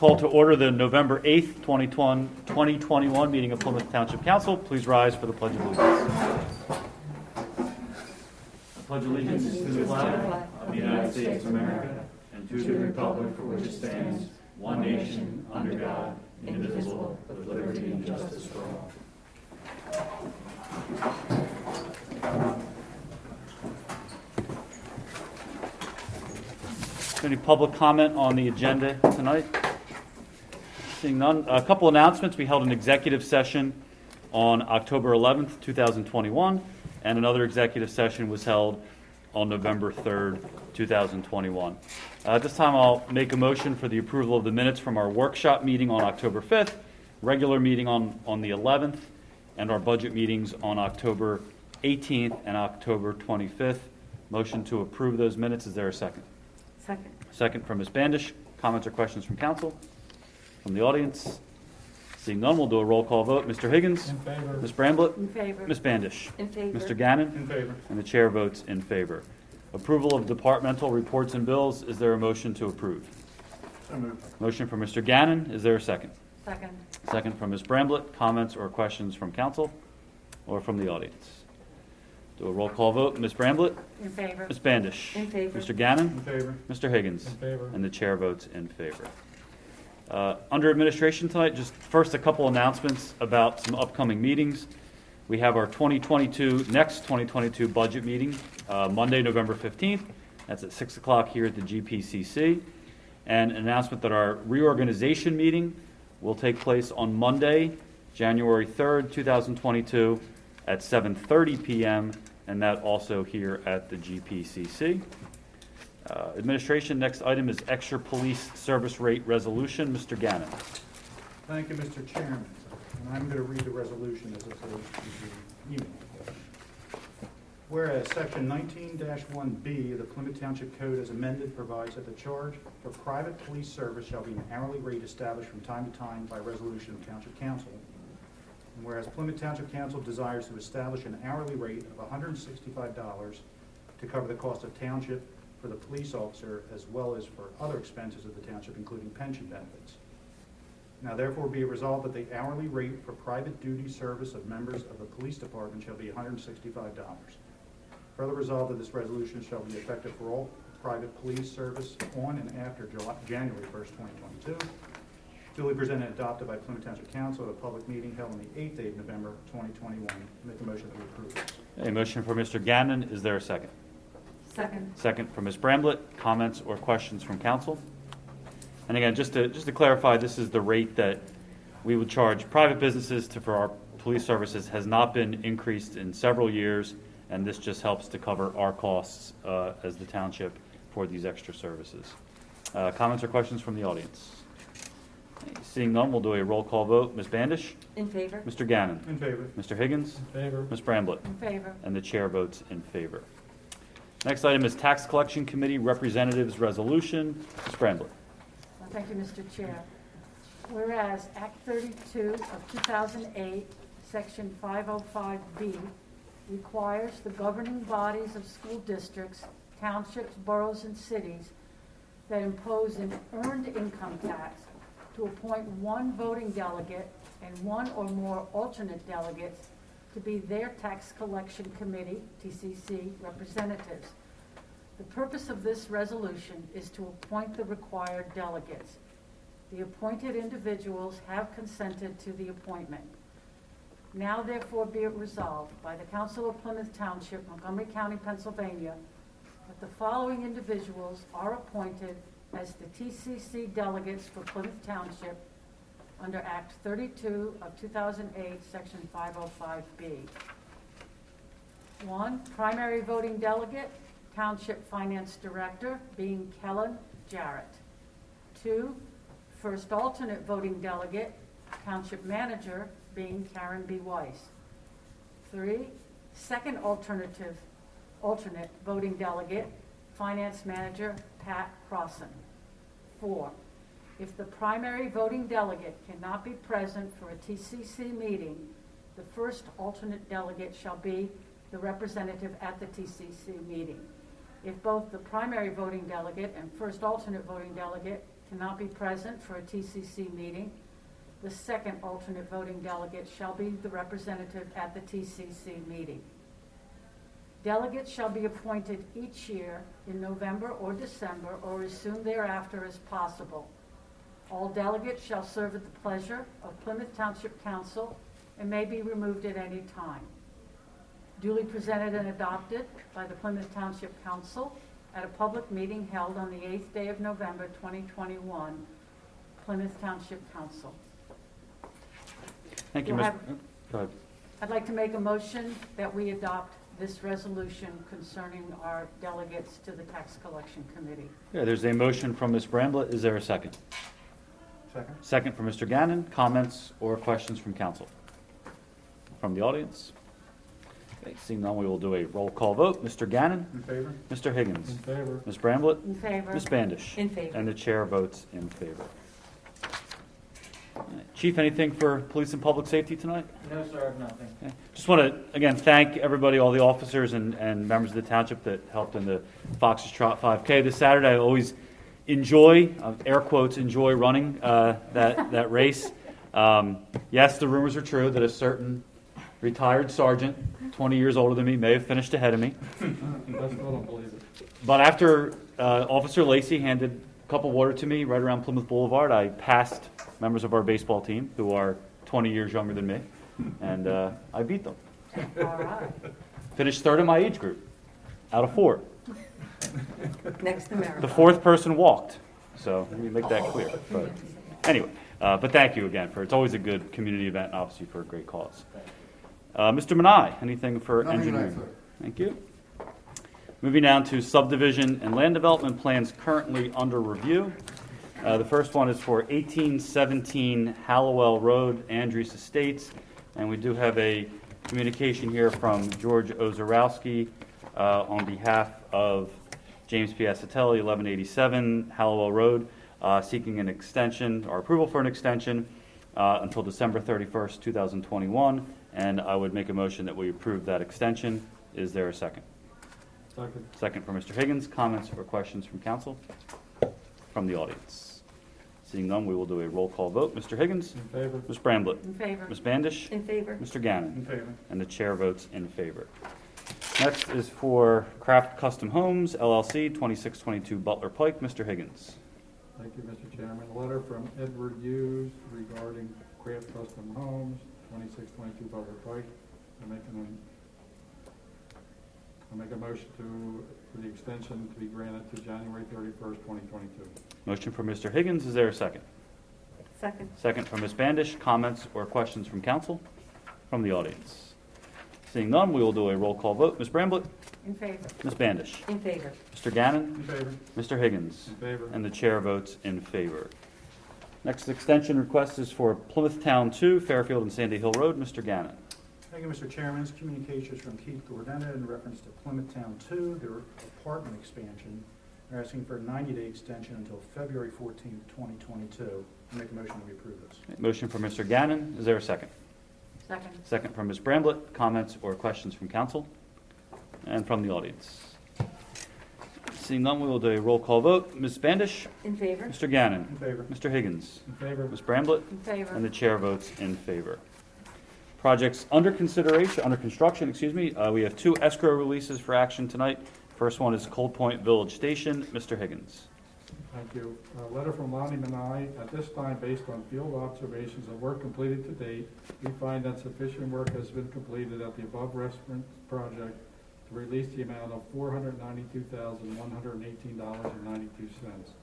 Call to order the November 8th, 2021 meeting of Plymouth Township Council. Please rise for the Pledge of Allegiance. I pledge allegiance to the flag of the United States of America and to the republic for which it stands, one nation, under God, indivisible, with liberty and justice for all. Any public comment on the agenda tonight? Seeing none. A couple announcements. We held an executive session on October 11th, 2021, and another executive session was held on November 3rd, 2021. At this time, I'll make a motion for the approval of the minutes from our workshop meeting on October 5th, regular meeting on the 11th, and our budget meetings on October 18th and October 25th. Motion to approve those minutes. Is there a second? Second. Second from Ms. Bandish. Comments or questions from council? From the audience? Seeing none, we'll do a roll call vote. Mr. Higgins? In favor. Ms. Bramblett? In favor. Ms. Bandish? In favor. Mr. Gannon? In favor. And the chair votes in favor. Approval of departmental reports and bills. Is there a motion to approve? So moved. Motion from Mr. Gannon. Is there a second? Second. Second from Ms. Bramblett. Comments or questions from council or from the audience? Do a roll call vote. Ms. Bramblett? In favor. Ms. Bandish? In favor. Mr. Gannon? In favor. Mr. Higgins? In favor. And the chair votes in favor. Under administration tonight, just first a couple announcements about some upcoming meetings. We have our next 2022 budget meeting, Monday, November 15th. That's at 6 o'clock here at the GPCC. And an announcement that our reorganization meeting will take place on Monday, January 3rd, 2022 at 7:30 p.m. and that also here at the GPCC. Administration, next item is extra police service rate resolution. Mr. Gannon. Thank you, Mr. Chairman. And I'm going to read the resolution as opposed to the email. Whereas Section 19-1B of the Plymouth Township Code as amended provides that the charge for private police service shall be an hourly rate established from time to time by resolution of Township Council. And whereas Plymouth Township Council desires to establish an hourly rate of $165 to cover the cost of township for the police officer as well as for other expenses of the township, including pension benefits. Now therefore be it resolved that the hourly rate for private duty service of members of the police department shall be $165. Further resolved that this resolution shall be effective for all private police service on and after January 1st, 2022. Duly presented and adopted by Plymouth Township Council at a public meeting held on the 8th day of November 2021. Make a motion that we approve this. A motion for Mr. Gannon. Is there a second? Second. Second from Ms. Bramblett. Comments or questions from council? And again, just to clarify, this is the rate that we would charge private businesses for our police services. Has not been increased in several years, and this just helps to cover our costs as the township for these extra services. Comments or questions from the audience? Seeing none, we'll do a roll call vote. Ms. Bandish? In favor. Mr. Gannon? In favor. Mr. Higgins? In favor. Ms. Bramblett? In favor. And the chair votes in favor. Next item is Tax Collection Committee Representatives Resolution. Ms. Bramblett. Thank you, Mr. Chair. Whereas Act 32 of 2008, Section 505B, requires the governing bodies of school districts, townships, boroughs, and cities that impose an earned income tax to appoint one voting delegate and one or more alternate delegates to be their tax collection committee, TCC, representatives. The purpose of this resolution is to appoint the required delegates. The appointed individuals have consented to the appointment. Now therefore be it resolved by the Council of Plymouth Township, Montgomery County, Pennsylvania, that the following individuals are appointed as the TCC delegates for Plymouth Township under Act 32 of 2008, Section 505B. 1, primary voting delegate, Township Finance Director, being Kellen Jarrett. 2, first alternate voting delegate, Township Manager, being Karen B. Weiss. 3, second alternate voting delegate, Finance Manager, Pat Crossan. 4, if the primary voting delegate cannot be present for a TCC meeting, the first alternate delegate shall be the representative at the TCC meeting. If both the primary voting delegate and first alternate voting delegate cannot be present for a TCC meeting, the second alternate voting delegate shall be the representative at the TCC meeting. Delegates shall be appointed each year in November or December or as soon thereafter as possible. All delegates shall serve at the pleasure of Plymouth Township Council and may be removed at any time. Duly presented and adopted by the Plymouth Township Council at a public meeting held on the 8th day of November 2021, Plymouth Township Council. Thank you, You'll Mr. have- Go ahead. I'd like to make a motion that we adopt this resolution concerning our delegates to the Tax Collection Committee. Yeah, there's a motion from Ms. Bramblett. Is there a second? Second? Second from Mr. Gannon. Comments or questions from council? From the audience? Okay, seeing none, we will do a roll call vote. Mr. Gannon? In favor? Mr. Higgins? In favor. Ms. Bramblett? In favor? Ms. Bandish? In favor. And the chair votes in favor. All right. Chief, anything for police and public safety tonight? No, sir, I have nothing. Okay. Just want to, again, thank everybody, all the officers and members of the township that helped in the Fox's Trot 5K this Saturday. I always enjoy, air quotes, enjoy running that race. Yes, the rumors are true that a certain retired sergeant, 20 years older than me, may have finished ahead of me. That's what I don't believe it. But after Officer Lacey handed a cup of water to me right around Plymouth Boulevard, I passed members of our baseball team who are 20 years younger than me, and I beat them. All right. Finished third in my age group, out of 4. Next to Marathon. The 4th person walked, so let me make that clear. But anyway, but thank you again it's always a good community event and obviously for a great cause. Mr. Manai, anything for Nothing tonight, engineering? sir. Thank you. Moving down to subdivision and land development plans currently under review. The first one is for 1817 Hallowell Road, Andrews Estates, and we do have a communication here from George Ozarowski on behalf of James P. Asatelli, 1187 Hallowell Road, seeking an extension or approval for an extension until December 31st, 2021, and I would make a motion that we approve that extension. Is there a second? Second. Second for Mr. Higgins. Comments or questions from council? From the audience? Seeing none, we will do a roll call vote. Mr. Higgins? In favor? Ms. Bramblett? In favor? Ms. Bandish? In favor. Mr. Gannon? In favor. And the chair votes in favor. Next is for Craft Custom Homes, LLC, 2622 Butler Pike. Mr. Higgins. Thank you, Mr. Chairman. A letter from Edward Hughes regarding Craft Custom Homes, 2622 Butler Pike. I make a motion for the extension to be granted to January 31st, 2022. Motion for Mr. Higgins. Is there a second? Second. Second from Ms. Bandish. Comments or questions from council? From the audience? Seeing none, we will do a roll call vote. Ms. Bramblett? In favor? Ms. Bandish? In favor. Mr. Gannon? In favor. Mr. Higgins? In favor. And the chair votes in favor. Next extension request is for Plymouth Town 2, Fairfield and Sandy Hill Road. Mr. Gannon. Thank you, Mr. Chairman. This communication is from Keith Gordena in reference to Plymouth Town 2, their apartment expansion. They're asking for a 90-day extension until February 14th, 2022. I make a motion that we approve this. Motion for Mr. Gannon. Is there a second? Second? Second from Ms. Bramblett. Comments or questions from council? And from the audience? Seeing none, we will do a roll call vote. Ms. Bandish? In favor. Mr. Gannon? In favor. Mr. Higgins? In favor. Ms. Bramblett? In favor? And the chair votes in favor. Projects under construction, we have 2 escrow releases for action tonight. First one is Cold Point Village Station. Mr. Higgins. Thank you. A letter from Lonnie Manai. At this time, based on field observations of work completed to date, we find that sufficient work has been completed at the above referenced project to release the amount of $492,118.92.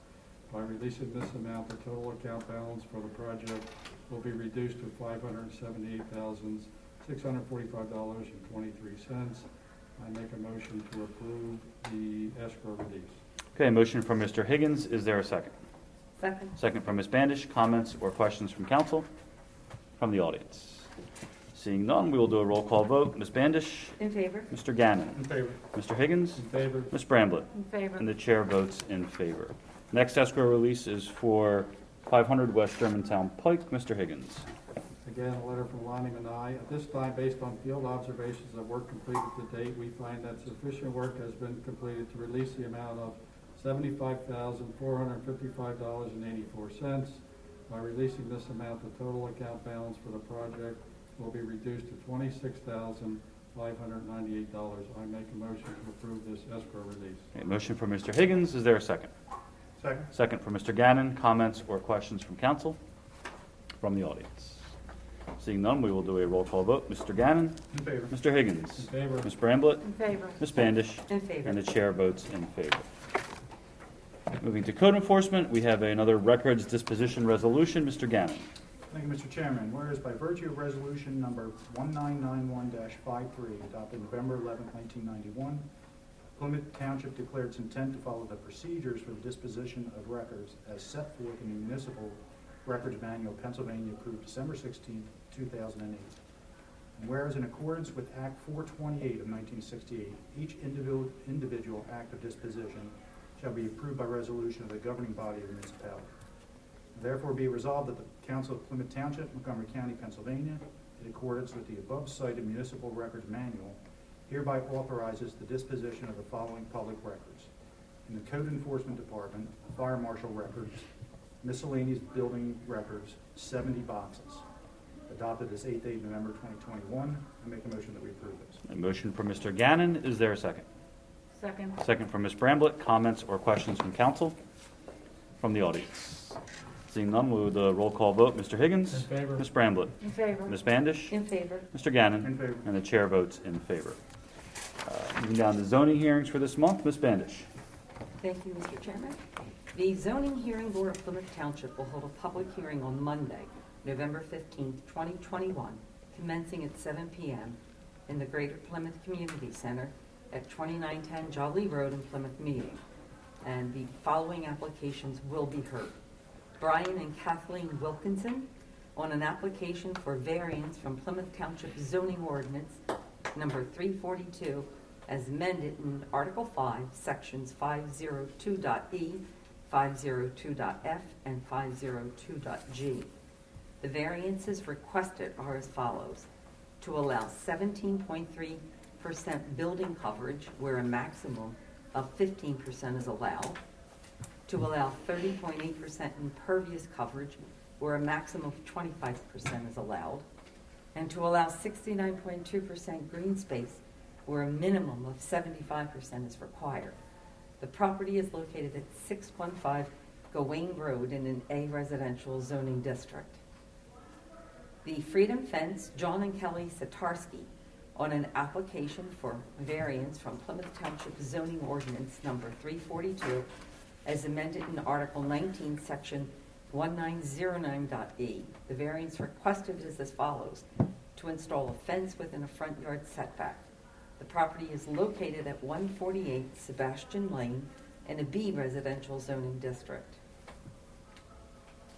By releasing this amount, the total account balance for the project will be reduced to $578,645.23. I make a motion to approve the escrow release. Okay, motion from Mr. Higgins. Is there a second? Second. Second from Ms. Bandish. Comments or questions from council? From the audience? Seeing none, we will do a roll call vote. Ms. Bandish? In favor. Mr. Gannon? In favor. Mr. Higgins? In favor. Ms. Bramblett? In favor? And the chair votes in favor. Next escrow release is for 500 West Germantown Pike. Mr. Higgins. Again, a letter from Lonnie Manai. At this time, based on field observations of work completed to date, we find that sufficient work has been completed to release the amount of $75,455.84. By releasing this amount, the total account balance for the project will be reduced to $26,598. I make a motion to approve this escrow release. Okay, motion for Mr. Higgins. Is there a second? Second. Second for Mr. Gannon. Comments or questions from council? From the audience? Seeing none, we will do a roll call vote. Mr. Gannon? In favor. Mr. Higgins? In favor. Ms. Bramblett? In favor. Ms. Bandish? In favor. And the chair votes in favor. Moving to code enforcement, we have another records disposition resolution. Mr. Gannon. Thank you, Mr. Chairman. Whereas by virtue of resolution number 1991-53 adopted November 11, 1991, Plymouth Township declared its intent to follow the procedures for the disposition of records as set forth in the Municipal Records Manual, Pennsylvania, approved December 16, 2008. And whereas in accordance with Act 428 of 1968, each individual act of disposition shall be approved by resolution of the governing body of the municipality. Therefore be resolved that the Council of Plymouth Township, Montgomery County, Pennsylvania, in accordance with the above cited Municipal Records Manual, hereby authorizes the disposition of the following public records: in the Code Enforcement Department, Fire Marshal records, miscellaneous building records, 70 boxes. Adopted this 8th day of November 2021. I make a motion that we approve this. A motion for Mr. Gannon. Is there a second? Second. Second for Ms. Bramblett. Comments or questions from council? From the audience? Seeing none, we'll do a roll call vote. Mr. Higgins? In favor. Ms. Bramblett? In favor. Ms. Bandish? In favor. Mr. Gannon? In favor. And the chair votes in favor. Moving down to zoning hearings for this month, Ms. Bandish. Thank you, Mr. Chairman. The Zoning Hearing Board of Plymouth Township will hold a public hearing on Monday, November 15th, 2021, commencing at 7 p.m. in the Greater Plymouth Community Center at 2910 Jolly Road in Plymouth Meeting. And the following applications will be heard. Brian and Kathleen Wilkinson on an application for variance from Plymouth Township Zoning Ordinance number 342 as amended in Article 5, Sections 502.e, 502.f, and 502.g. The variances requested are as follows: to allow 17.3% building coverage where a maximum of 15% is allowed, to allow 30.8% impervious coverage where a maximum of 25% is allowed, and to allow 69.2% green space where a minimum of 75% is required. The property is located at 615 Gawain Road in an A residential zoning district. The Freedom Fence, John and Kelly Satarski, on an application for variance from Plymouth Township Zoning Ordinance number 342 as amended in Article 19, Section 1909.e. The variance requested is as follows: to install a fence within a front yard setback. The property is located at 148 Sebastian Lane in a B residential zoning district.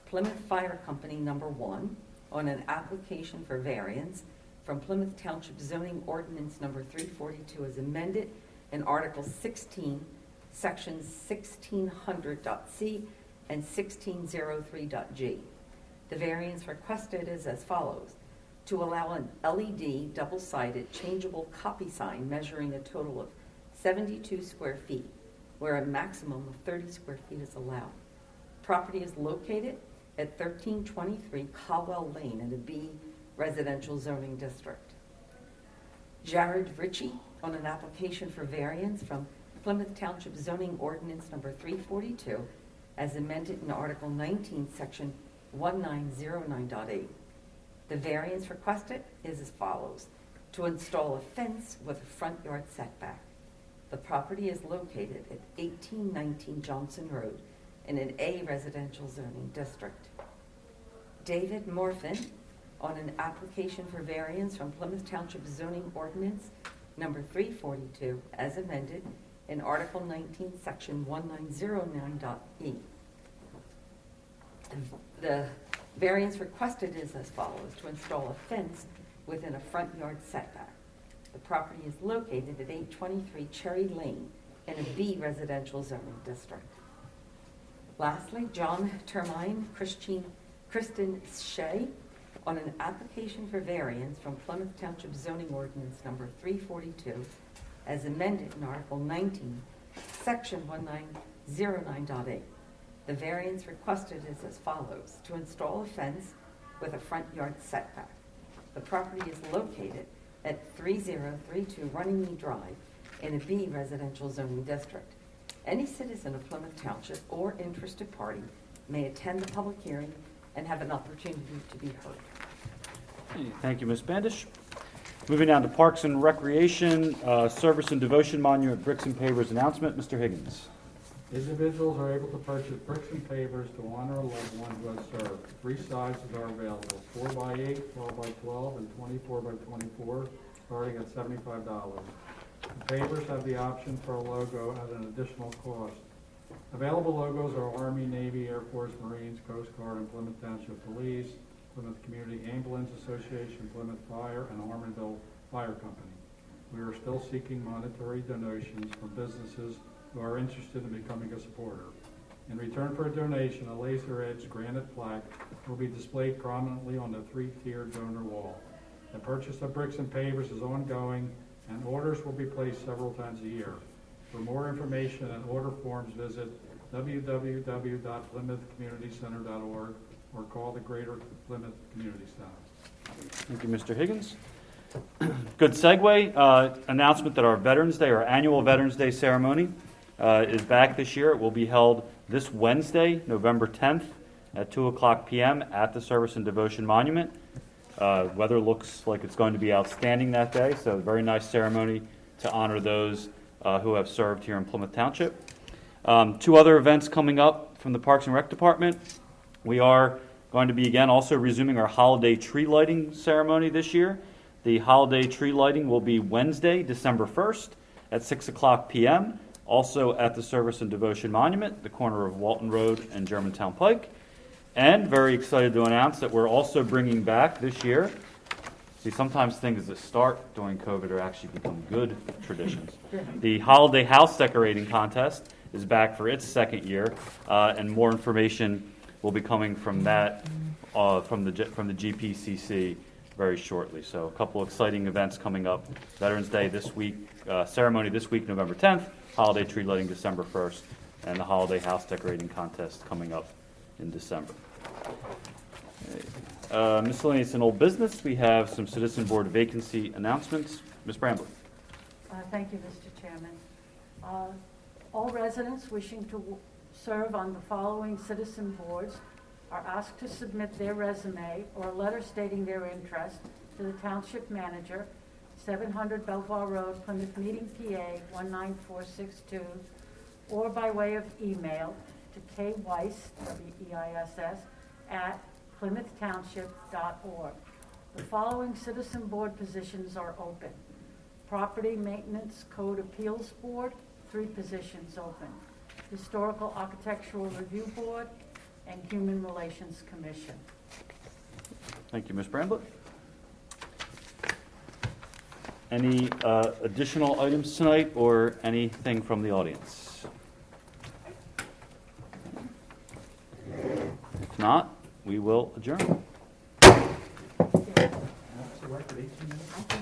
Plymouth Fire Company number 1 on an application for variance from Plymouth Township Zoning Ordinance number 342 as amended in Article 16, Sections 1600.c and 1603.g. The variance requested is as follows: to allow an LED double-sided changeable copy sign measuring a total of 72 square feet, where a maximum of 30 square feet is allowed. Property is located at 1323 Caldwell Lane in the B residential zoning district. Jared Ritchie on an application for variance from Plymouth Township Zoning Ordinance number 342 as amended in Article 19, Section 1909.8. The variance requested is as follows: to install a fence with a front yard setback. The property is located at 1819 Johnson Road in an A residential zoning district. David Morfin on an application for variance from Plymouth Township Zoning Ordinance number 342 as amended in Article 19, Section 1909.e. The variance requested is as follows: to install a fence within a front yard setback. The property is located at 823 Cherry Lane in a B residential zoning district. Lastly, John Termine, Kristen Shea on an application for variance from Plymouth Township Zoning Ordinance number 342 as amended in Article 19, Section 09.8. The variance requested is as follows: to install a fence with a front yard setback. The property is located at 3032 Runnymede Drive in a B residential zoning district. Any citizen of Plymouth Township or interested party may attend the public hearing and have an opportunity to be heard. Thank you, Ms. Bandish. Moving down to Parks and Recreation, Service and Devotion Monument Bricks and Pavers announcement. Mr. Higgins. Individuals are able to purchase bricks and pavers to honor a loved one who has served. 3 sizes are available: 4x8, 12x12, and 24x24, starting at $75. The pavers have the option for a logo at an additional cost. Available logos are Army, Navy, Air Force, Marines, Coast Guard, and Plymouth Township Police, Plymouth Community Ambulance Association, Plymouth Fire, and Ormanville Fire Company. We are still seeking monetary donations from businesses who are interested in becoming a supporter. In return for a donation, a laser-edged granite plaque will be displayed prominently on the 3-tiered donor wall. The purchase of bricks and pavers is ongoing, and orders will be placed several times a year. For more information and order forms, visit www.plymouthcommunitycenter.org or call the Greater Plymouth Community Center. Thank you, Mr. Higgins. Good segue. Announcement that our Veterans Day, our annual Veterans Day ceremony, is back this year. It will be held this Wednesday, November 10th at 2:00 p.m. at the Service and Devotion Monument. Weather looks like it's going to be outstanding that day, so a very nice ceremony to honor those who have served here in Plymouth Township. 2 other events coming up from the Parks and Rec Department. We are going to be again also resuming our holiday tree lighting ceremony this year. The holiday tree lighting will be Wednesday, December 1st at 6:00 p.m., also at the Service and Devotion Monument, the corner of Walton Road and Germantown Pike. And very excited to announce that we're also bringing back this year, see, sometimes things that start during COVID are actually become good traditions. The Holiday House Decorating Contest is back for its 2nd year, and more information will be coming from that, from the GPCC very shortly. So a couple exciting events coming up. Veterans Day this week, ceremony this week, November 10th, holiday tree lighting December 1st, and the Holiday House Decorating Contest coming up in December. Miscellaneous and old business, we have some Citizen Board vacancy announcements. Ms. Brambley. Thank you, Mr. Chairman. All residents wishing to serve on the following citizen boards are asked to submit their resume or a letter stating their interest to the Township Manager, 700 Belvoir Road, Plymouth Meeting, PA 19462, or by way of email to kweiss, W-E-I-S-S, at plymouthtownship.org. The following citizen board positions are open. Property Maintenance Code Appeals Board, 3 positions open. Historical Architectural Review Board, and Human Relations Commission. Thank you, Ms. Bramblett. Any additional items tonight or anything from the audience? If not, we will adjourn. That's the record, 18 minutes.